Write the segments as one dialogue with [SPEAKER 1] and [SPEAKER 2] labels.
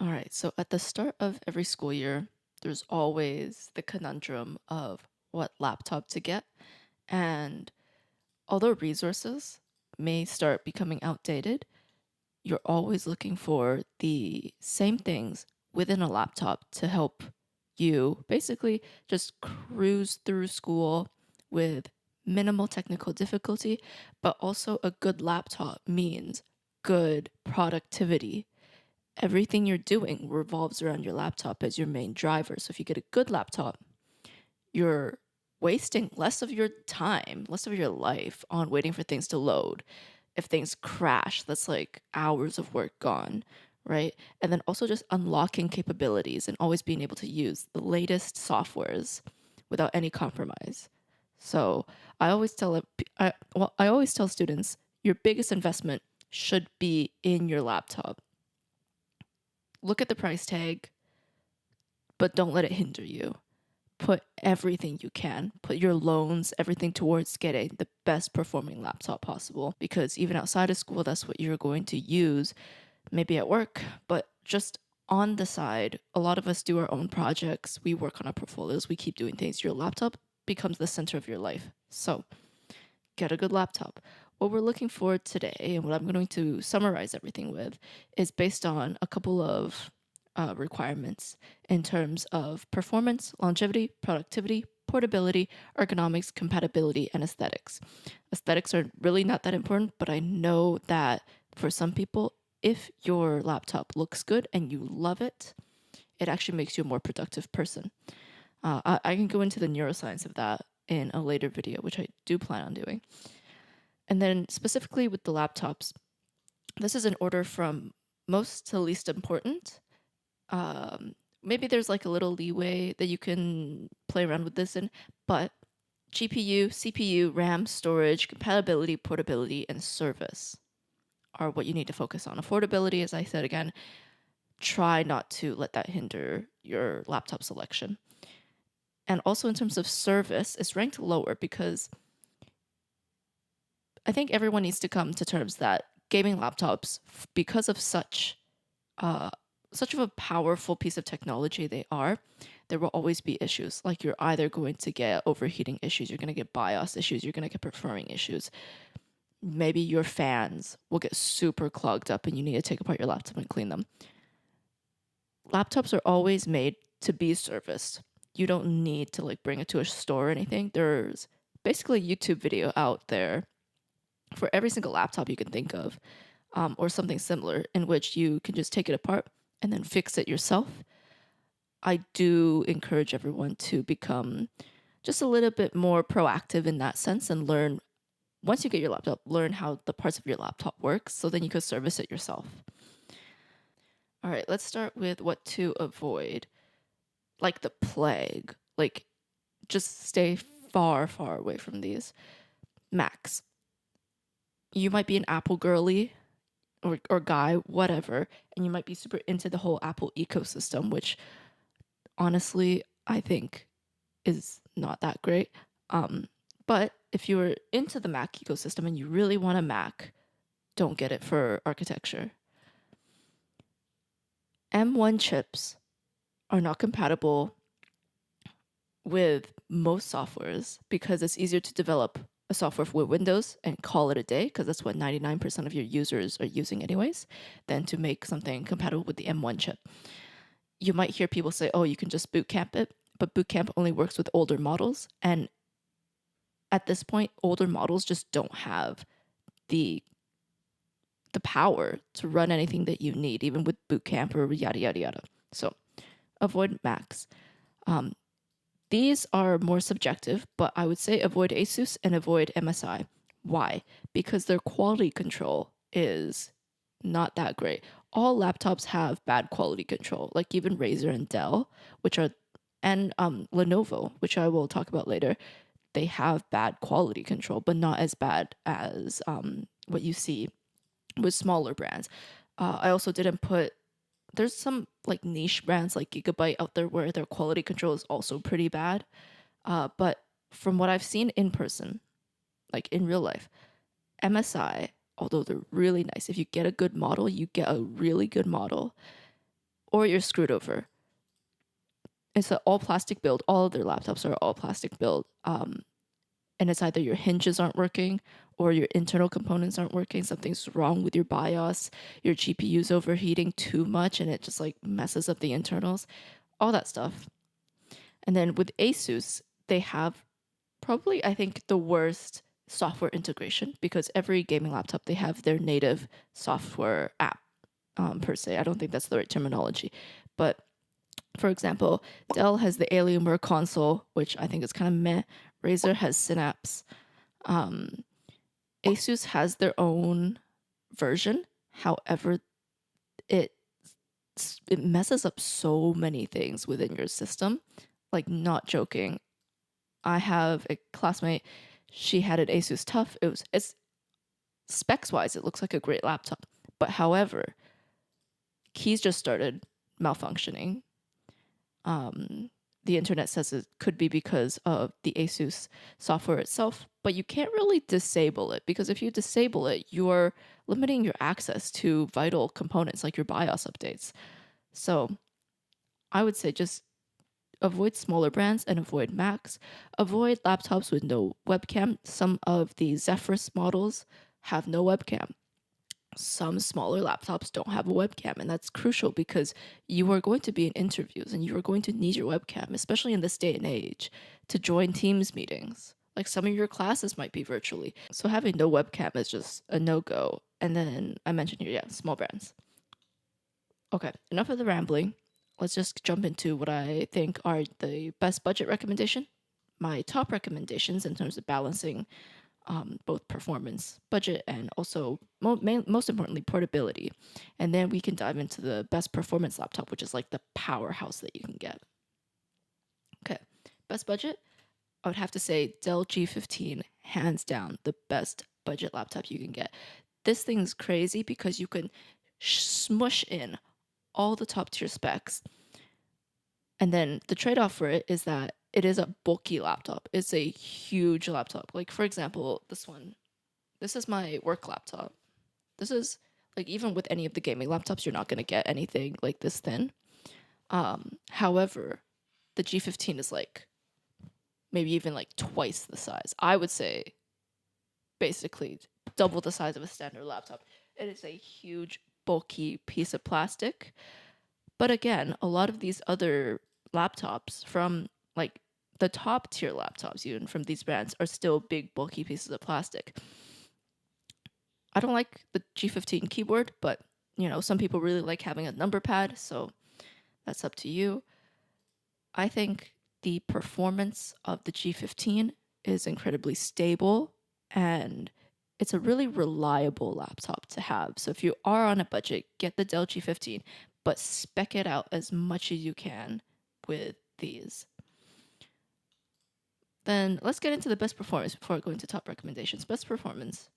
[SPEAKER 1] All right, so at the start of every school year, there's always the conundrum of what laptop to get. And although resources may start becoming outdated, you're always looking for the same things within a laptop to help you basically just cruise through school with minimal technical difficulty, but also a good laptop means good productivity. Everything you're doing revolves around your laptop as your main driver. So if you get a good laptop, you're wasting less of your time, less of your life on waiting for things to load. If things crash, that's like hours of work gone, right? And then also just unlocking capabilities and always being able to use the latest softwares without any compromise. So I always tell students your biggest investment should be in your laptop. Look at the price tag, but don't let it hinder you. Put everything you can, put your loans, everything towards getting the best performing laptop possible. Because even outside of school, that's what you're going to use, maybe at work, but just on the side. A lot of us do our own projects, we work on our portfolios, we keep doing things. Your laptop becomes the center of your life. So get a good laptop. What we're looking for today, and what I'm going to summarize everything with, is based on a couple of requirements in terms of performance, longevity, productivity, portability, ergonomics, compatibility, and aesthetics. Aesthetics are really not that important, but I know that for some people, if your laptop looks good and you love it, it actually makes you a more productive person. I can go into the neuroscience of that in a later video, which I do plan on doing. And then specifically with the laptops, this is in order from most to least important. Maybe there's like a little leeway that you can play around with this in, but GPU, CPU, RAM, storage, compatibility, portability, and service are what you need to focus on. Affordability, as I said again, try not to let that hinder your laptop selection. And also in terms of service, it's ranked lower because I think everyone needs to come to terms that gaming laptops, because of uh, such of a powerful piece of technology they are, there will always be issues. Like you're either going to get overheating issues, you're going to get BIOS issues, you're going to get performing issues. Maybe your fans will get super clogged up and you need to take apart your laptop and clean them. Laptops are always made to be serviced. You don't need to like bring it to a store or anything. There's basically a YouTube video out there for every single laptop you can think of, or something similar, in which you can just take it apart and then fix it yourself. I do encourage everyone to become just a little bit more proactive in that sense and learn, once you get your laptop, learn how the parts of your laptop works so then you could service it yourself. All right, let's start with what to avoid. Like the plague. Like, just stay far, far away from these. Macs. You might be an Apple girly, or guy, whatever, and you might be super into the whole Apple ecosystem, which honestly I think is not that great. But if you're into the Mac ecosystem and you really want a Mac, don't get it for architecture. M1 chips are not compatible with most softwares because it's easier to develop a software with Windows and call it a day, because that's what 99% of your users are using anyways, than to make something compatible with the M1 chip. You might hear people say, oh, you can just boot camp it, but boot camp only works with older models. And at this point, older models just don't have the power to run anything that you need, even with boot camp or yada, yada, yada. So avoid Macs. These are more subjective, but I would say avoid Asus and avoid MSI. Why? Because their quality control is not that great. All laptops have bad quality control, like even Razer and Dell, which are, and Lenovo, which I will talk about later. They have bad quality control, but not as bad as what you see with smaller brands. I also didn't put, there's some like niche brands like Gigabyte out there where their quality control is also pretty bad. But from what I've seen in person, like in real life, MSI, although they're really nice, if you get a good model, you get a really good model. or you're screwed over. It's an all plastic build. All of their laptops are all plastic build. And it's either your hinges aren't working or your internal components aren't working. Something's wrong with your BIOS. Your GPU's overheating too much and it just like messes up the internals. All that stuff. And then with Asus, they have probably, I think, the worst software integration because every gaming laptop, they have their native software app per se. I don't think that's the right terminology. But for example, Dell has the Alienware console, which I think is kind of meh. Razer has Synapse. Um, Asus has their own version. However, it it messes up so many things within your system. Like, not joking. I have a classmate. She had an Asus Tough. It's specs wise, it looks like a great laptop. But however, keys just started malfunctioning. The internet says it could be because of the Asus software itself, but you can't really disable it because if you disable it, you're limiting your access to vital components like your BIOS updates. So I would say just avoid smaller brands and avoid Macs. Avoid laptops with no webcam. Some of the Zephyrus models have no webcam. Some smaller laptops don't have a webcam, and that's crucial because you are going to be in interviews and you are going to need your webcam, especially in this day and age, to join Teams meetings. Like some of your classes might be virtually. So having no webcam is just a no-go. And then I mentioned here, yeah, small brands. Okay, enough of the rambling. Let's just jump into what I think are the best budget recommendation. My top recommendations in terms of balancing both performance, budget, and also most importantly, portability. And then we can dive into the best performance laptop, which is like the powerhouse that you can get. Okay, best budget, I would have to say Dell G15, hands down, the best budget laptop you can get. This thing's crazy because you can smush in all the top tier specs. And then the trade off for it is that it is a bulky laptop. It's a huge laptop. Like, for example, this one. This is my work laptop. This is like even with any of the gaming laptops, you're not going to get anything like this thin. However, the G15 is like maybe even like twice the size. I would say basically double the size of a standard laptop. It is a huge, bulky piece of plastic. But again, a lot of these other laptops from like the top tier laptops, even from these brands, are still big, bulky pieces of plastic. I don't like the G15 keyboard, but you know, some people really like having a number pad, so that's up to you. I think the performance of the G15 is incredibly stable and it's a really reliable laptop to have. So if you are on a budget, get the Dell G15, but spec it out as much as you can with these. Then let's get into the best performance before I go into top recommendations. Best performance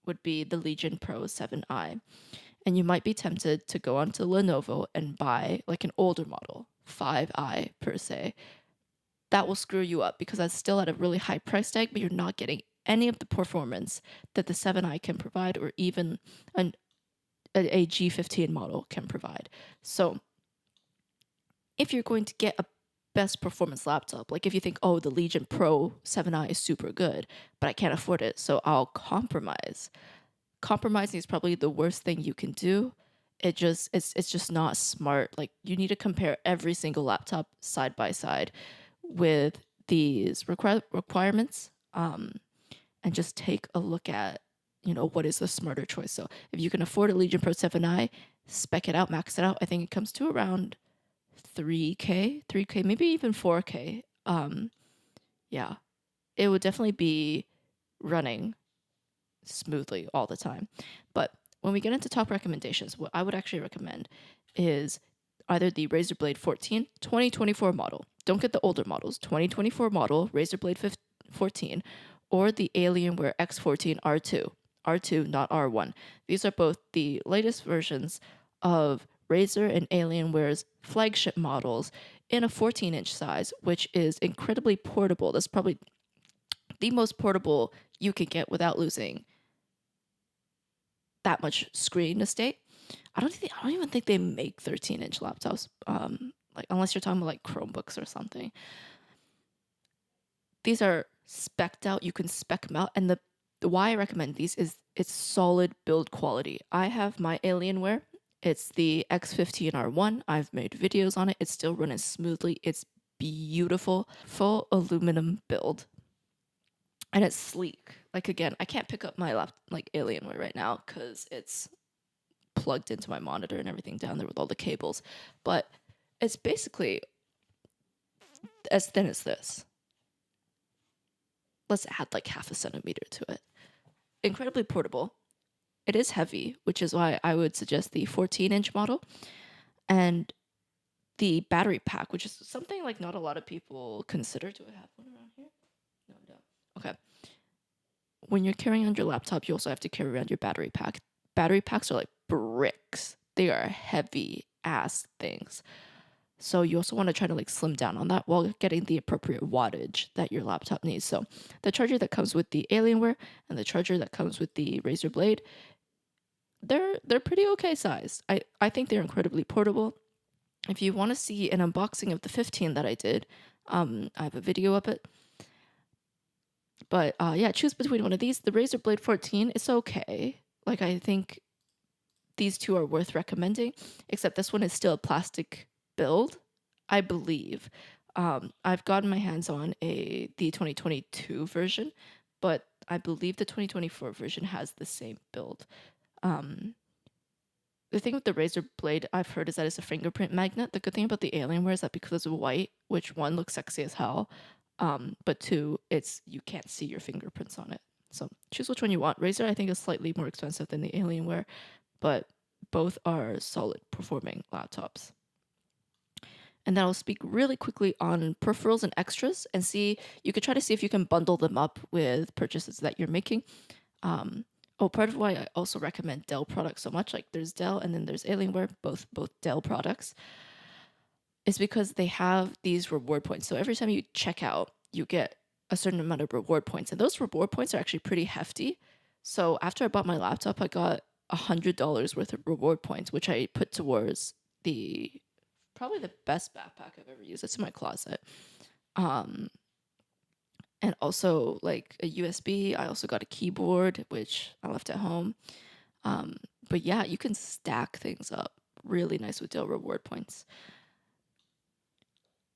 [SPEAKER 1] would be the Legion Pro 7i. And you might be tempted to go onto Lenovo and buy like an older model, 5i per se. That will screw you up because that's still at a really high price tag, but you're not getting any of the performance that the 7i can provide or even a G15 model can provide. So if you're going to get a best performance laptop, like if you think, oh, the Legion Pro 7i is super good, but I can't afford it, so I'll compromise. Compromising is probably the worst thing you can do. It's just not smart. Like you need to compare every single laptop side by side with these requirements, and just take a look at what is the smarter choice. So if you can afford a Legion Pro 7i, spec it out, max it out. I think it comes to around 3K, maybe even 4K. Yeah, it would definitely be running smoothly all the time. But when we get into top recommendations, what I would actually recommend is either the Razer Blade 14 2024 model. Don't get the older models. 2024 model Razer Blade 14 or the Alienware X14 R2. R2, not R1. These are both the latest versions of Razer and Alienware's flagship models in a 14-inch size, which is incredibly portable. That's probably the most portable you can get without losing that much screen estate. I don't even think they make 13-inch laptops. Like unless you're talking about like Chromebooks or something. These are specced out. You can spec them out, and the why I recommend these is it's solid build quality. I have my Alienware. It's the X15R1. I've made videos on it. It's still running smoothly. It's beautiful, full aluminum build, and it's sleek. Like again, I can't pick up my like Alienware right now because it's plugged into my monitor and everything down there with all the cables, but it's basically as thin as this. Let's add like half a centimeter to it. Incredibly portable. It is heavy, which is why I would suggest the 14-inch model. And the battery pack, which is something like not a lot of people consider. Do I have one around here? No, I don't. Okay. When you're carrying on your laptop, you also have to carry around your battery pack. Battery packs are like bricks. They are heavy ass things. So you also want to try to like slim down on that while getting the appropriate wattage that your laptop needs. So the charger that comes with the Alienware and the charger that comes with the Razer Blade, they're pretty okay sized. I think they're incredibly portable. If you want to see an unboxing of the 15 that I did, I have a video of it. But yeah, choose between one of these. The Razer Blade 14, it's okay. Like I think these two are worth recommending, except this one is still a plastic build, I believe. I've gotten my hands on the 2022 version, but I believe the 2024 version has the same build. The thing with the Razer Blade I've heard is that it's a fingerprint magnet. The good thing about the Alienware is that because it's white, which one looks sexy as hell, but two, it's you can't see your fingerprints on it. So choose which one you want. Razer I think is slightly more expensive than the Alienware, but both are solid performing laptops. And then I'll speak really quickly on peripherals and extras and see, you could try to see if you can bundle them up with purchases that you're making. Part of why I also recommend Dell products so much, like there's Dell and then there's Alienware, both Dell products, is because they have these reward points. So every time you check out, you get a certain amount of reward points. And those reward points are actually pretty hefty. So after I bought my laptop, I got $100 worth of reward points, which I put towards the probably the best backpack I've ever used. It's in my closet. And also like a USB. I also got a keyboard, which I left at home. But yeah, you can stack things up really nice with Dell reward points.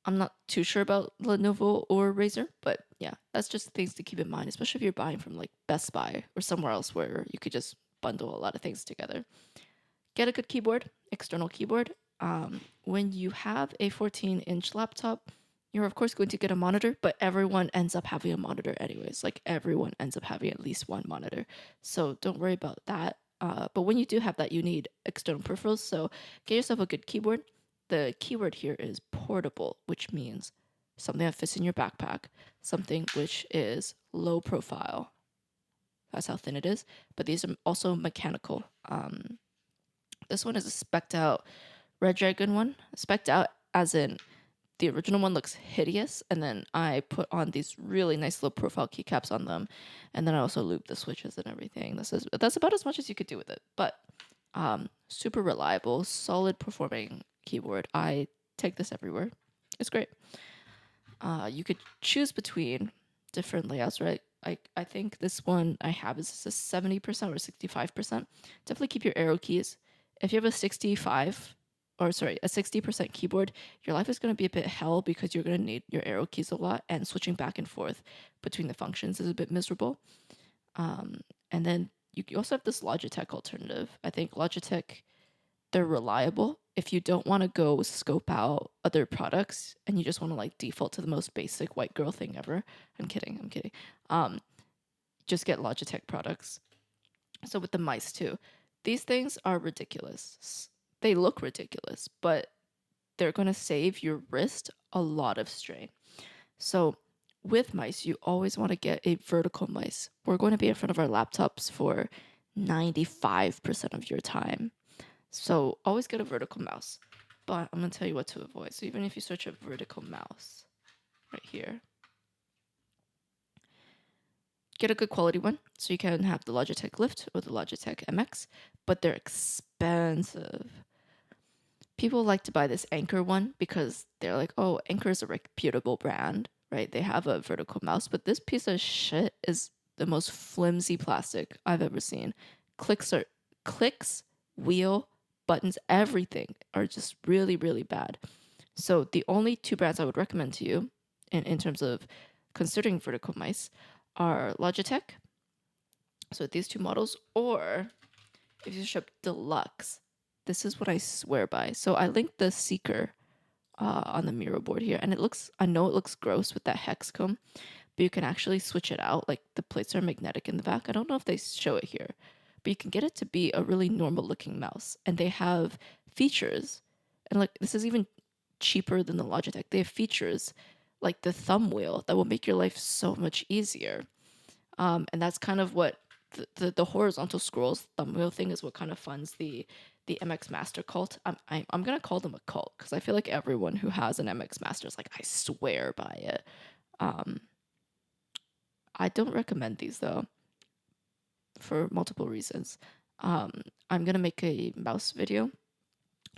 [SPEAKER 1] I'm not too sure about Lenovo or Razer, but yeah, that's just things to keep in mind, especially if you're buying from like Best Buy or somewhere else where you could just bundle a lot of things together. Get a good keyboard, external keyboard. When you have a 14-inch laptop, you're of course going to get a monitor, but everyone ends up having a monitor anyways. Like everyone ends up having at least one monitor. So don't worry about that. But when you do have that, you need external peripherals. So get yourself a good keyboard. The keyword here is portable, which means something that fits in your backpack, something which is low profile. That's how thin it is. But these are also mechanical. This one is a specced out Red Dragon one. Specced out as in the original one looks hideous, and then I put on these really nice low profile keycaps on them, and then I also loop the switches and everything. That's about as much as you could do with it, but super reliable, solid performing keyboard. I take this everywhere. It's great. You could choose between different layouts, right? I think this one I have is a 70% or 65%. Definitely keep your arrow keys. If you have a 60% keyboard, your life is going to be a bit hell because you're going to need your arrow keys a lot, and switching back and forth between the functions is a bit miserable. And then you also have this Logitech alternative. I think Logitech, they're reliable. If you don't want to go scope out other products and you just want to like default to the most basic white girl thing ever, I'm kidding. Just get Logitech products. So with the mice too, these things are ridiculous. They look ridiculous, but they're going to save your wrist a lot of strain. So with mice, you always want to get a vertical mice. We're going to be in front of our laptops for 95% of your time. So always get a vertical mouse. But I'm going to tell you what to avoid. So even if you search a vertical mouse right here, get a good quality one. So you can have the Logitech Lift or the Logitech MX, but they're expensive. People like to buy this Anker one because they're like, oh, Anker is a reputable brand, right? They have a vertical mouse, but this piece of shit is the most flimsy plastic I've ever seen. Clicks, wheel, buttons, everything are just really, really bad. So the only two brands I would recommend to you in terms of considering vertical mice are Logitech. So these two models, or if you shop Deluxe, this is what I swear by. So I linked the Seeker on the Miro board here, and I know it looks gross with that hex comb, but you can actually switch it out. Like the plates are magnetic in the back. I don't know if they show it here, but you can get it to be a really normal looking mouse, and they have features. And like this is even cheaper than the Logitech. They have features like the thumb wheel that will make your life so much easier. And that's kind of what the horizontal scrolls thumb wheel thing is what kind of funds the MX Master cult. I'm gonna call them a cult because I feel like everyone who has an MX Master is like, I swear by it. I don't recommend these though for multiple reasons. I'm gonna make a mouse video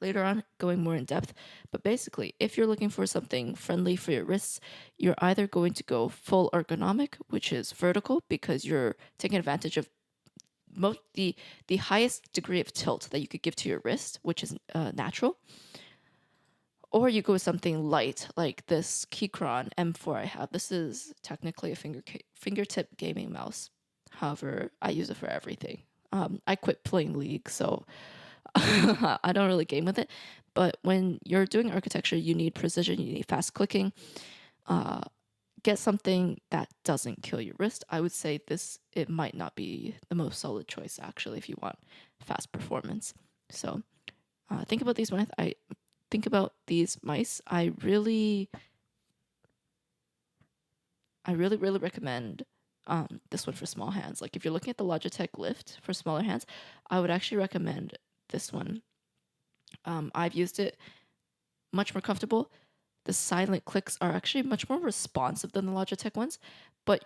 [SPEAKER 1] later on going more in depth, but basically if you're looking for something friendly for your wrists, you're either going to go full ergonomic, which is vertical because you're taking advantage of the highest degree of tilt that you could give to your wrist, which is natural, or you go with something light like this Keychron M4 I have. This is technically a fingertip gaming mouse. However, I use it for everything. I quit playing League, so I don't really game with it. But when you're doing architecture, you need precision, you need fast clicking. Get something that doesn't kill your wrist. I would say it might not be the most solid choice actually if you want fast performance. So think about these when I think about these mice. I really recommend this one for small hands. Like if you're looking at the Logitech Lift for smaller hands, I would actually recommend this one. I've used it, much more comfortable. The silent clicks are actually much more responsive than the Logitech ones, but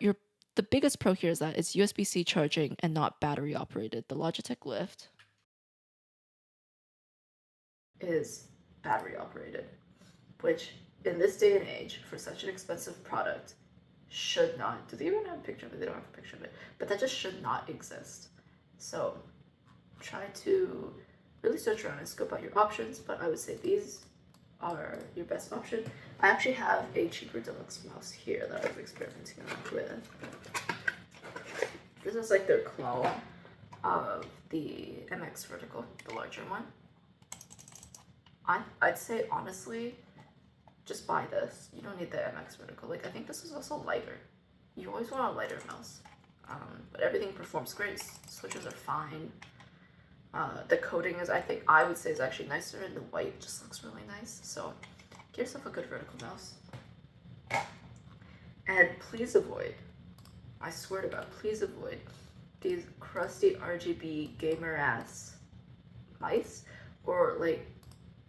[SPEAKER 1] the biggest pro here is that it's USB-C charging and not battery operated. The Logitech Lift is battery operated, which in this day and age, for such an expensive product, should not. Do they even have a picture of it? They don't have a picture of it, but that just should not exist. So try to really search around and scope out your options, but I would say these are your best option. I actually have a cheaper deluxe mouse here that I've experimenting with. This is like their clone of the MX Vertical, the larger one. I'd say honestly, just buy this. You don't need the MX Vertical. Like I think this is also lighter. You always want a lighter mouse, but everything performs great. Switches are fine. The coating is, I would say, is actually nicer, and the white just looks really nice. So get yourself a good vertical mouse. And please avoid, I swear to God, please avoid these crusty RGB gamer ass mice. Or like,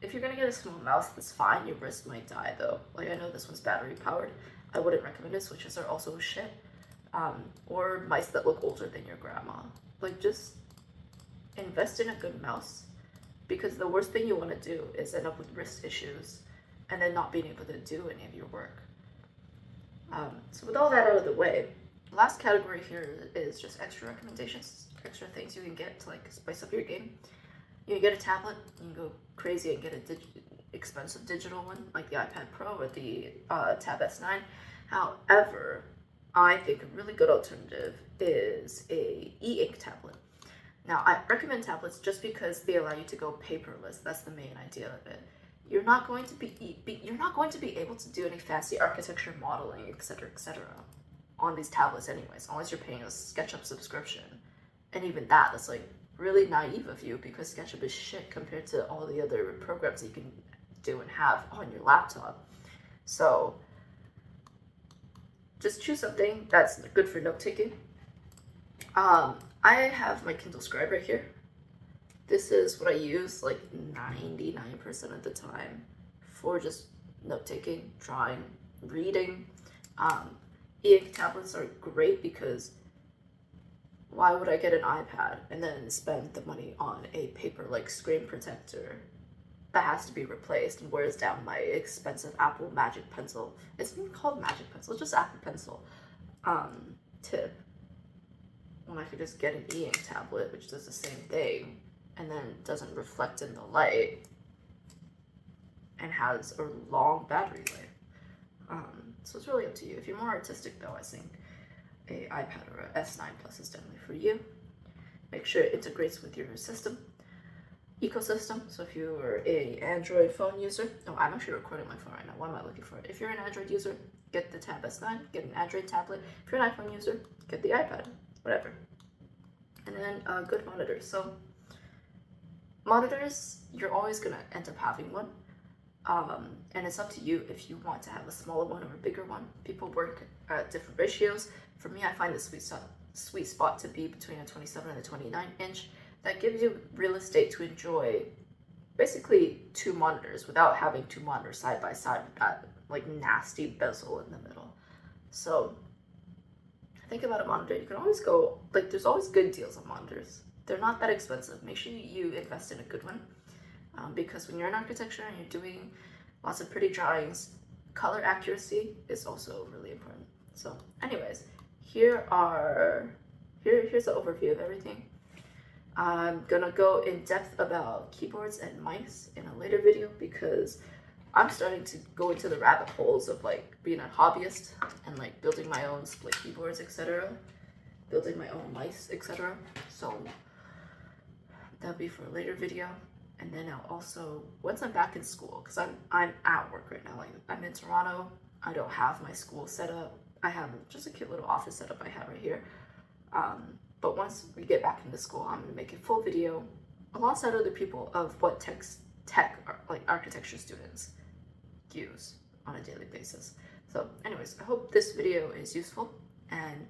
[SPEAKER 1] if you're gonna get a small mouse, that's fine. Your wrist might die though. Like I know this one's battery powered. I wouldn't recommend it. Switches are also shit. Or mice that look older than your grandma. Like just invest in a good mouse, because the worst thing you want to do is end up with wrist issues and then not being able to do any of your work. So with all that out of the way, the last category here is just extra recommendations, extra things you can get to like spice up your game. You can get a tablet, you can go crazy and get an expensive digital one like the iPad Pro or the Tab S9. However, I think a really good alternative is a e-ink tablet. Now, I recommend tablets just because they allow you to go paperless. That's the main idea of it. You're not going to be able to do any fancy architecture modeling, etc., on these tablets anyways, unless you're paying a SketchUp subscription. And even that's like really naive of you, because SketchUp is shit compared to all the other programs that you can do and have on your laptop. So just choose something that's good for note taking. I have my Kindle Scribe right here. This is what I use like 99% of the time for just note taking, drawing, reading. E-ink tablets are great because why would I get an iPad and then spend the money on a paper like screen protector that has to be replaced and wears down my expensive Apple Magic Pencil? It's not even called Magic Pencil, it's just Apple Pencil tip, when I could just get an e-ink tablet which does the same thing and then doesn't reflect in the light and has a long battery life. So it's really up to you. If you're more artistic though, I think a iPad or a S9 Plus is definitely for you. Make sure it integrates with your system ecosystem. So if you're a Android phone user, oh, I'm actually recording my phone right now. What am I looking for? If you're an Android user, get the Tab S9, get an Android tablet. If you're an iPhone user, get the iPad, whatever. And then good monitors. So monitors, you're always gonna end up having one. And it's up to you if you want to have a smaller one or a bigger one. People work at different ratios. For me, I find the sweet spot to be between a 27 and a 29 inch. That gives you real estate to enjoy basically two monitors without having two monitors side by side with that like nasty bezel in the middle. So think about a monitor. You can always go, like, there's always good deals on monitors. They're not that expensive. Make sure you invest in a good one. Because when you're in architecture and you're doing lots of pretty drawings, color accuracy is also really important. So anyways, here's an overview of everything. I'm gonna go in depth about keyboards and mice in a later video because I'm starting to go into the rabbit holes of like being a hobbyist and like building my own split keyboards, etc. Building my own mice, etc. So that'll be for a later video. And then I'll also, once I'm back in school, because I'm at work right now, like I'm in Toronto, I don't have my school set up. I have just a cute little office setup I have right here. But once we get back into school, I'm gonna make a full video alongside other people of what tech like architecture students use on a daily basis. So anyways, I hope this video is useful. And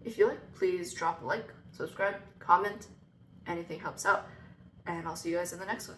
[SPEAKER 1] if you like, please drop a like, subscribe, comment, anything helps out. And I'll see you guys in the next one.